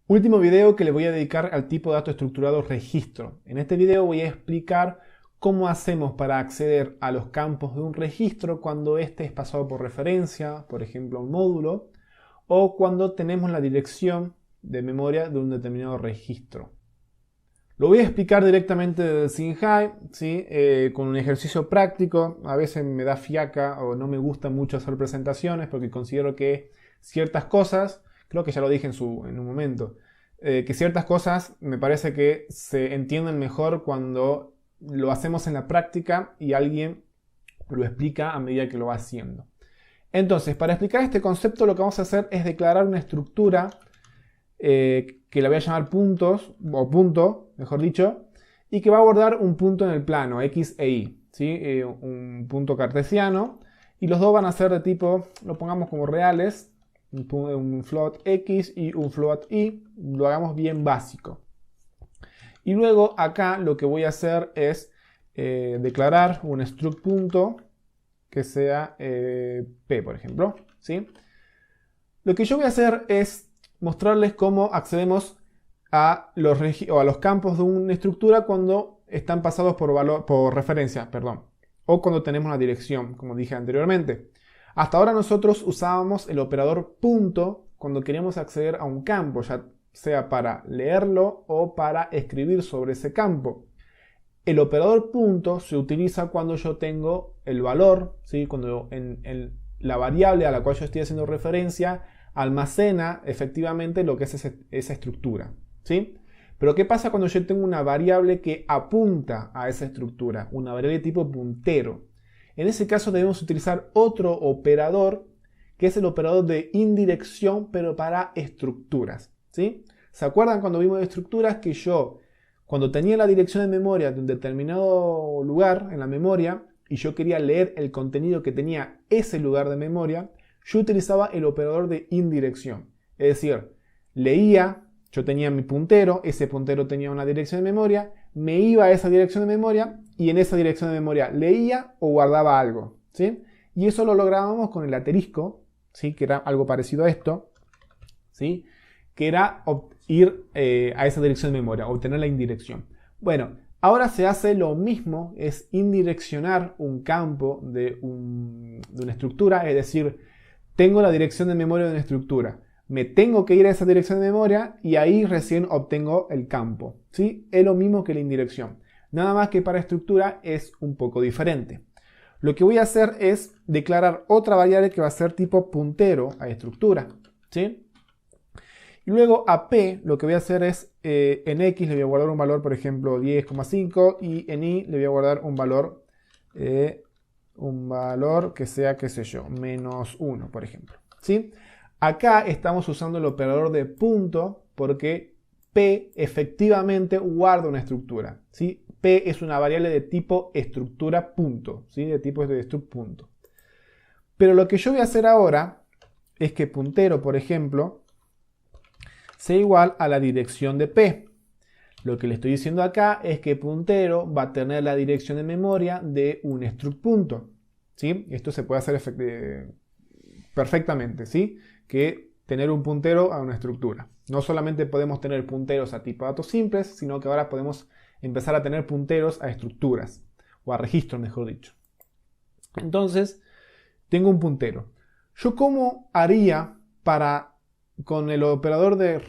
Último video que le voy a dedicar al tipo de dato estructurado registro. En este video voy a explicar cómo hacemos para acceder a los campos de un registro cuando éste es pasado por referencia, por ejemplo a un módulo, o cuando tenemos la dirección de memoria de un determinado registro. Lo voy a explicar directamente desde el SINJAI, ¿sí? Con un ejercicio práctico. A veces me da fiaca o no me gusta mucho hacer presentaciones porque considero que ciertas cosas, creo que ya lo dije en un momento, que ciertas cosas me parece que se entienden mejor cuando lo hacemos en la práctica y alguien lo explica a medida que lo va haciendo. Entonces, para explicar este concepto lo que vamos a hacer es declarar una estructura que la voy a llamar puntos, o punto, mejor dicho, y que va a abordar un punto en el plano, X e Y, ¿sí? Un punto cartesiano, y los dos van a ser de tipo, lo pongamos como reales, un float X y un float Y, lo hagamos bien básico. Y luego acá lo que voy a hacer es declarar un struct punto que sea P, por ejemplo, ¿sí? Lo que yo voy a hacer es mostrarles cómo accedemos a los campos de una estructura cuando están pasados por referencia, o cuando tenemos la dirección, como dije anteriormente. Hasta ahora nosotros usábamos el operador punto cuando queríamos acceder a un campo, ya sea para leerlo o para escribir sobre ese campo. El operador punto se utiliza cuando yo tengo el valor, ¿sí? Cuando la variable a la cual yo estoy haciendo referencia almacena efectivamente lo que es esa estructura, ¿sí? Pero ¿qué pasa cuando yo tengo una variable que apunta a esa estructura? Una variable de tipo puntero. En ese caso debemos utilizar otro operador que es el operador de indirección pero para estructuras, ¿sí? ¿Se acuerdan cuando vimos de estructuras que yo, cuando tenía la dirección de memoria de un determinado lugar en la memoria y yo quería leer el contenido que tenía ese lugar de memoria, yo utilizaba el operador de indirección? Es decir, leía, yo tenía mi puntero, ese puntero tenía una dirección de memoria, me iba a esa dirección de memoria y en esa dirección de memoria leía o guardaba algo, ¿sí? Y eso lo lográbamos con el asterisco, ¿sí? Que era algo parecido a esto, ¿sí? Que era ir a esa dirección de memoria, obtener la indirección. Bueno, ahora se hace lo mismo, es indireccionar un campo de una estructura, es decir, tengo la dirección de memoria de una estructura, me tengo que ir a esa dirección de memoria y ahí recién obtengo el campo, ¿sí? Es lo mismo que la indirección, nada más que para estructura es un poco diferente. Lo que voy a hacer es declarar otra variable que va a ser tipo puntero a estructura, ¿sí? Y luego a P lo que voy a hacer es, en X le voy a guardar un valor, por ejemplo, 10,5 y en Y le voy a guardar un valor que sea, qué sé yo, menos 1, por ejemplo, ¿sí? Acá estamos usando el operador de punto porque P efectivamente guarda una estructura, ¿sí? P es una variable de tipo estructura punto, ¿sí? De tipo de struct punto. Pero lo que yo voy a hacer ahora es que puntero, por ejemplo, sea igual a la dirección de P. Lo que le estoy diciendo acá es que puntero va a tener la dirección de memoria de un struct punto, ¿sí? Esto se puede hacer perfectamente, ¿sí? Que tener un puntero a una estructura. No solamente podemos tener punteros a tipo datos simples, sino que ahora podemos empezar a tener punteros a estructuras, o a registros, mejor dicho. Entonces, tengo un puntero. ¿Yo cómo haría para, con el operador de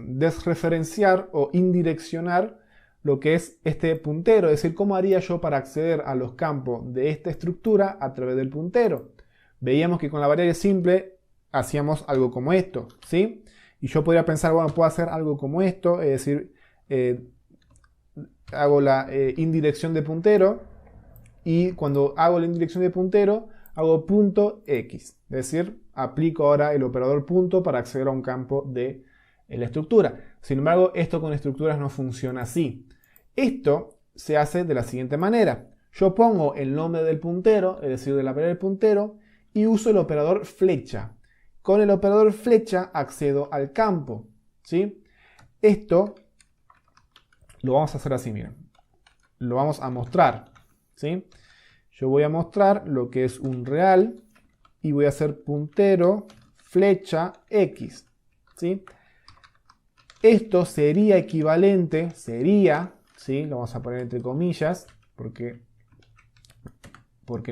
desreferenciar o indireccionar lo que es este puntero? Es decir, ¿cómo haría yo para acceder a los campos de esta estructura a través del puntero? Veíamos que con la variable simple hacíamos algo como esto, ¿sí? Y yo podría pensar, bueno, puedo hacer algo como esto, es decir, hago la indirección de puntero y cuando hago la indirección de puntero hago punto X, es decir, aplico ahora el operador punto para acceder a un campo de la estructura. Sin embargo, esto con estructuras no funciona así. Esto se hace de la siguiente manera. Yo pongo el nombre del puntero, es decir, de la variable del puntero, y uso el operador flecha. Con el operador flecha accedo al campo, ¿sí? Esto lo vamos a hacer así, miren. Lo vamos a mostrar, ¿sí? Yo voy a mostrar lo que es un real y voy a hacer puntero flecha X, ¿sí? esto sería equivalente, ¿sí? Lo vamos a poner entre comillas, porque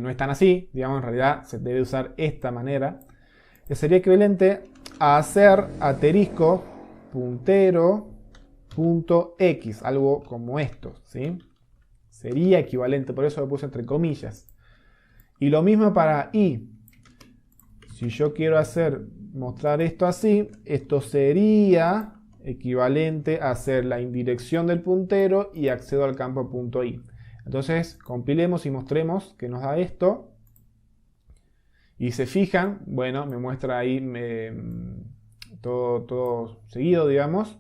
no es tan así, digamos, en realidad se debe usar esta manera. Sería equivalente a hacer asterisco puntero.x, algo como esto, ¿sí? Sería equivalente, por eso lo puse entre comillas. Y lo mismo para y. Si yo quiero mostrar esto así, esto sería equivalente a hacer la indirección del puntero y accedo al campo .i. Entonces, compilemos y mostremos que nos da esto. Y se fijan, bueno, me muestra ahí todo seguido, digamos.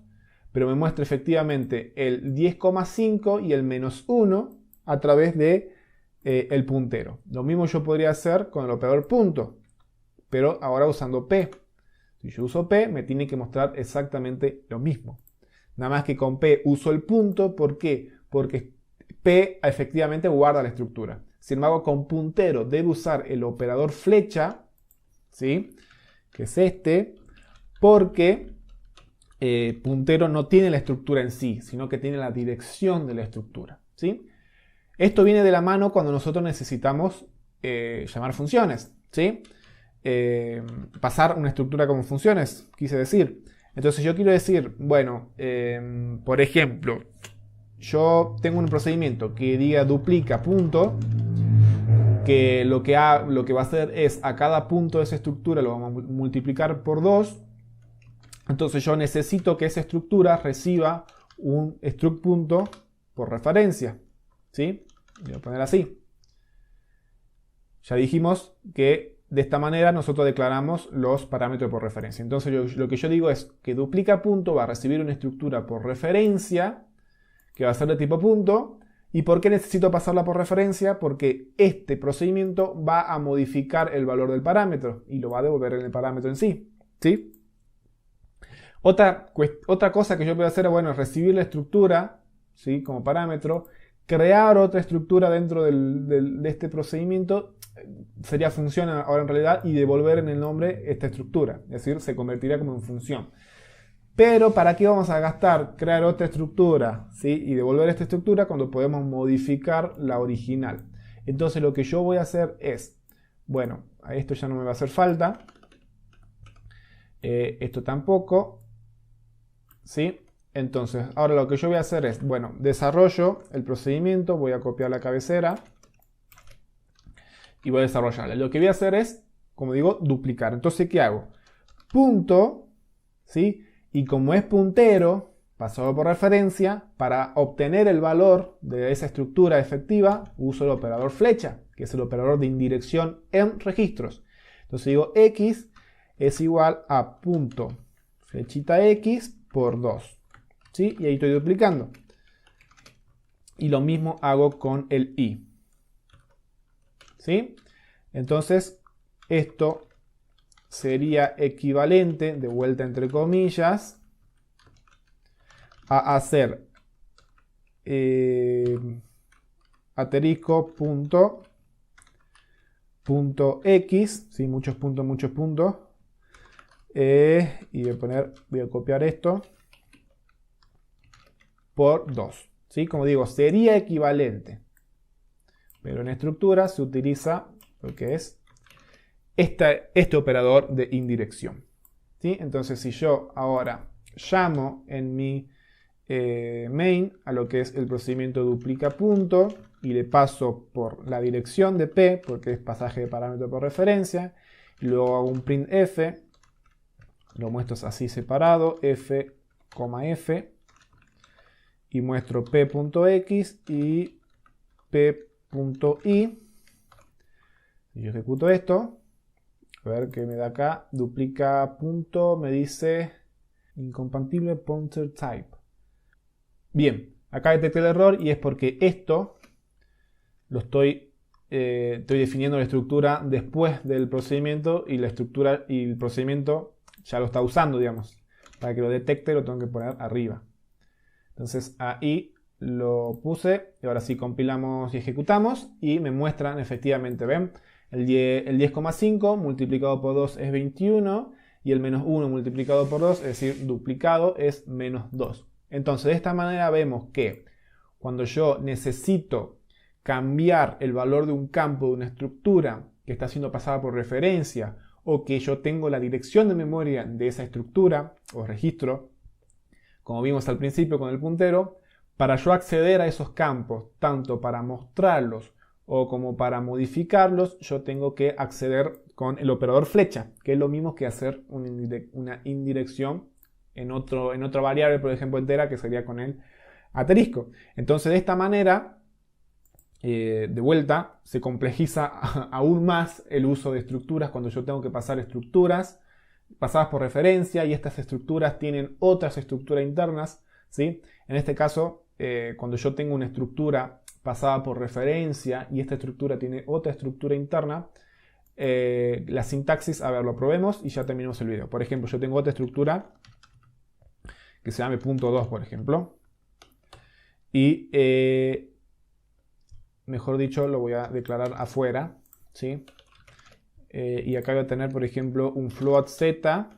Pero me muestra efectivamente el 10,5 y el -1 a través de el puntero. Lo mismo yo podría hacer con el operador punto, pero ahora usando P. Si yo uso P, me tiene que mostrar exactamente lo mismo. Nada más que con P uso el punto. ¿Por qué? Porque P efectivamente guarda la estructura. Sin embargo, con puntero debe usar el operador flecha, ¿sí? Que es este, porque puntero no tiene la estructura en sí, sino que tiene la dirección de la estructura, ¿sí? Esto viene de la mano cuando nosotros necesitamos llamar funciones, ¿sí? Pasar una estructura como funciones, quise decir. Entonces yo quiero decir, bueno, por ejemplo, yo tengo un procedimiento que diga duplica punto, que lo que va a hacer es a cada punto de esa estructura lo vamos a multiplicar por 2. Entonces yo necesito que esa estructura reciba un struct punto por referencia, ¿sí? Voy a poner así. Ya dijimos que de esta manera nosotros declaramos los parámetros por referencia. Entonces lo que yo digo es que duplica punto va a recibir una estructura por referencia que va a ser de tipo punto. ¿Y por qué necesito pasarla por referencia? Porque este procedimiento va a modificar el valor del parámetro y lo va a devolver en el parámetro en sí, ¿sí? Otra cosa que yo puedo hacer es, bueno, recibir la estructura, ¿sí? Como parámetro, crear otra estructura dentro de este procedimiento, sería función ahora en realidad, y devolver en el nombre esta estructura, es decir, se convertiría como en función. Pero ¿para qué vamos a gastar crear otra estructura, ¿sí? Y devolver esta estructura cuando podemos modificar la original? Entonces lo que yo voy a hacer es, bueno, a esto ya no me va a hacer falta, esto tampoco, ¿sí? Entonces ahora lo que yo voy a hacer es, bueno, desarrollo el procedimiento, voy a copiar la cabecera y voy a desarrollarla. Lo que voy a hacer es, como digo, duplicar. Entonces, ¿qué hago? Punto, ¿sí? Y como es puntero, pasado por referencia, para obtener el valor de esa estructura efectiva, uso el operador flecha, que es el operador de indirección en registros. Entonces digo x es igual a punto flechita x por 2. ¿Sí? Y ahí estoy duplicando. Y lo mismo hago con el i. ¿Sí? Entonces, esto sería equivalente, de vuelta entre comillas, a hacer asterisco punto x, ¿sí? Muchos puntos, y voy a copiar esto por 2, ¿sí? Como digo, sería equivalente, pero en estructura se utiliza lo que es este operador de indirección, ¿sí? Entonces, si yo ahora llamo en mi main a lo que es el procedimiento duplica punto y le paso por la dirección de P, porque es pasaje de parámetro por referencia, y luego hago un printf, lo muestro así separado, f, f, y muestro p.x y p.i. Y yo ejecuto esto, a ver qué me da acá, duplica punto, me dice incompatible pointer type. Bien, acá detecté el error y es porque esto lo estoy definiendo la estructura después del procedimiento y la estructura y el procedimiento ya lo está usando, digamos. Para que lo detecte lo tengo que poner arriba. Entonces ahí lo puse y ahora sí compilamos y ejecutamos y me muestran efectivamente, ¿ven? El 10,5 multiplicado por 2 es 21 y el menos 1 multiplicado por 2, es decir, duplicado, es menos 2. Entonces, de esta manera vemos que cuando yo necesito cambiar el valor de un campo de una estructura que está siendo pasada por referencia, o que yo tengo la dirección de memoria de esa estructura o registro, como vimos al principio con el puntero, para yo acceder a esos campos, tanto para mostrarlos o como para modificarlos, yo tengo que acceder con el operador flecha, que es lo mismo que hacer una indirección en otra variable, por ejemplo entera, que sería con el asterisco. Entonces, de esta manera, de vuelta, se complejiza aún más el uso de estructuras cuando yo tengo que pasar estructuras pasadas por referencia y estas estructuras tienen otras estructuras internas, ¿sí? En este caso, cuando yo tengo una estructura pasada por referencia y esta estructura tiene otra estructura interna, la sintaxis, a ver, lo probemos y ya terminamos el video. Por ejemplo, yo tengo otra estructura que se llame .2, por ejemplo, y mejor dicho, lo voy a declarar afuera, ¿sí? Y acá voy a tener, por ejemplo, un float z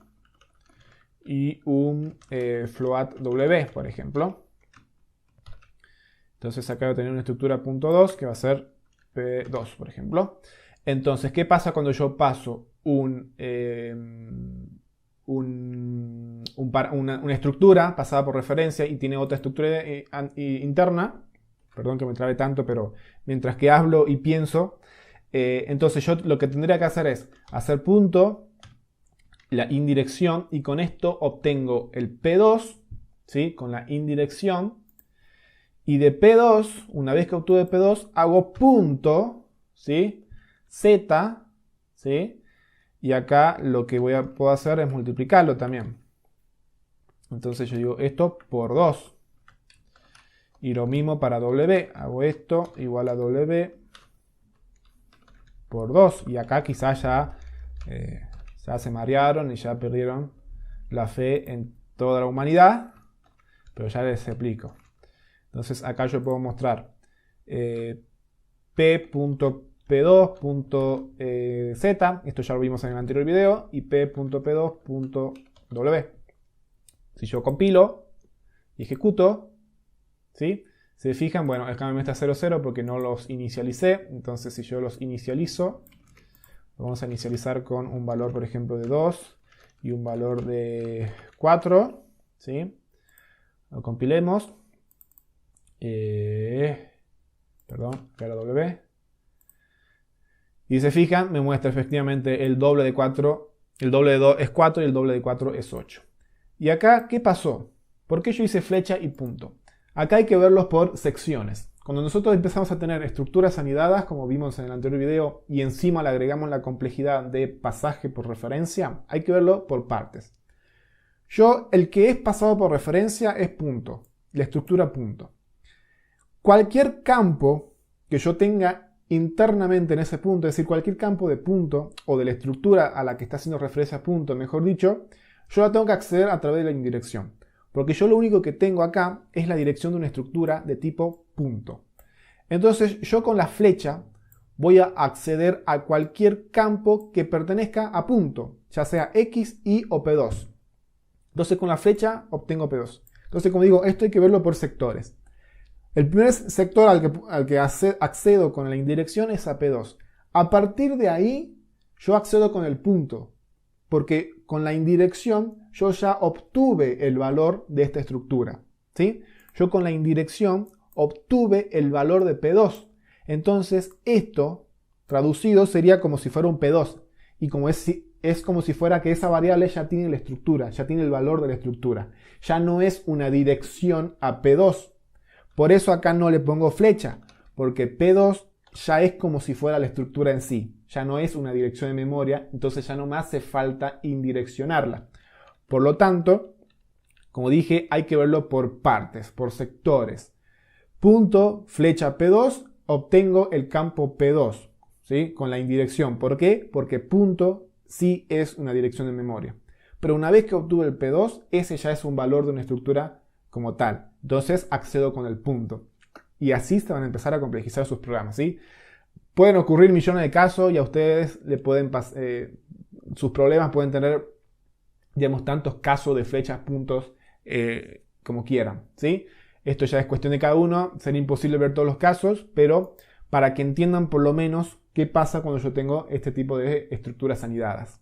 y un float w, por ejemplo. Entonces acá voy a tener una estructura .2 que va a ser p2, por ejemplo. Entonces, ¿qué pasa cuando yo paso una estructura pasada por referencia y tiene otra estructura interna? Perdón que me trabe tanto, pero mientras que hablo y pienso, entonces yo lo que tendría que hacer es hacer punto, la indirección, y con esto obtengo el P2, ¿sí? Con la indirección, y de P2, una vez que obtuve P2, hago punto, ¿sí? Z, ¿sí? Y acá lo que puedo hacer es multiplicarlo también. Entonces yo digo esto por 2. Y lo mismo para W, hago esto igual a W por 2. Y acá quizás ya se marearon y ya perdieron la fe en toda la humanidad, pero ya les explico. Entonces acá yo puedo mostrar p.p2.z, esto ya lo vimos en el anterior video, y p.p2.w. Si yo compilo y ejecuto, ¿sí? Se fijan, bueno, acá me está 0,0 porque no los inicialicé. Entonces, si yo los inicializo, lo vamos a inicializar con un valor, por ejemplo, de 2 y un valor de 4, ¿sí? Lo compilemos. Perdón, acá era W. Y se fijan, me muestra efectivamente el doble de 4. El doble de 2 es 4 y el doble de 4 es 8. Y acá, ¿qué pasó? ¿Por qué yo hice flecha y punto? Acá hay que verlos por secciones. Cuando nosotros empezamos a tener estructuras anidadas, como vimos en el anterior video, y encima le agregamos la complejidad de pasaje por referencia, hay que verlo por partes. El que es pasado por referencia es punto, la estructura punto. Cualquier campo que yo tenga internamente en ese punto, es decir, cualquier campo de punto o de la estructura a la que está haciendo referencia punto, mejor dicho, yo la tengo que acceder a través de la indirección. Porque yo lo único que tengo acá es la dirección de una estructura de tipo punto. Entonces yo con la flecha voy a acceder a cualquier campo que pertenezca a punto, ya sea X, Y o P2. Entonces con la flecha obtengo P2. Entonces, como digo, esto hay que verlo por sectores. El primer sector al que accedo con la indirección es a P2. A partir de ahí yo accedo con el punto, porque con la indirección yo ya obtuve el valor de esta estructura, ¿sí? Yo con la indirección obtuve el valor de P2. Entonces esto, traducido, sería como si fuera un P2. Y como es como si fuera que esa variable ya tiene la estructura, ya tiene el valor de la estructura. Ya no es una dirección a P2. Por eso acá no le pongo flecha, porque P2 ya es como si fuera la estructura en sí. Ya no es una dirección de memoria, entonces ya no me hace falta indireccionarla. Por lo tanto, como dije, hay que verlo por partes, por sectores. Punto, flecha P2, obtengo el campo P2, ¿sí? Con la indirección. ¿Por qué? Porque punto sí es una dirección de memoria. Pero una vez que obtuve el P2, ese ya es un valor de una estructura como tal. Entonces accedo con el punto. Y así se van a empezar a complejizar sus programas, ¿sí? Pueden ocurrir millones de casos y a ustedes le pueden sus problemas pueden tener digamos, tantos casos de flechas, puntos, como quieran, ¿sí? Esto ya es cuestión de cada uno, sería imposible ver todos los casos, pero para que entiendan por lo menos qué pasa cuando yo tengo este tipo de estructuras anidadas.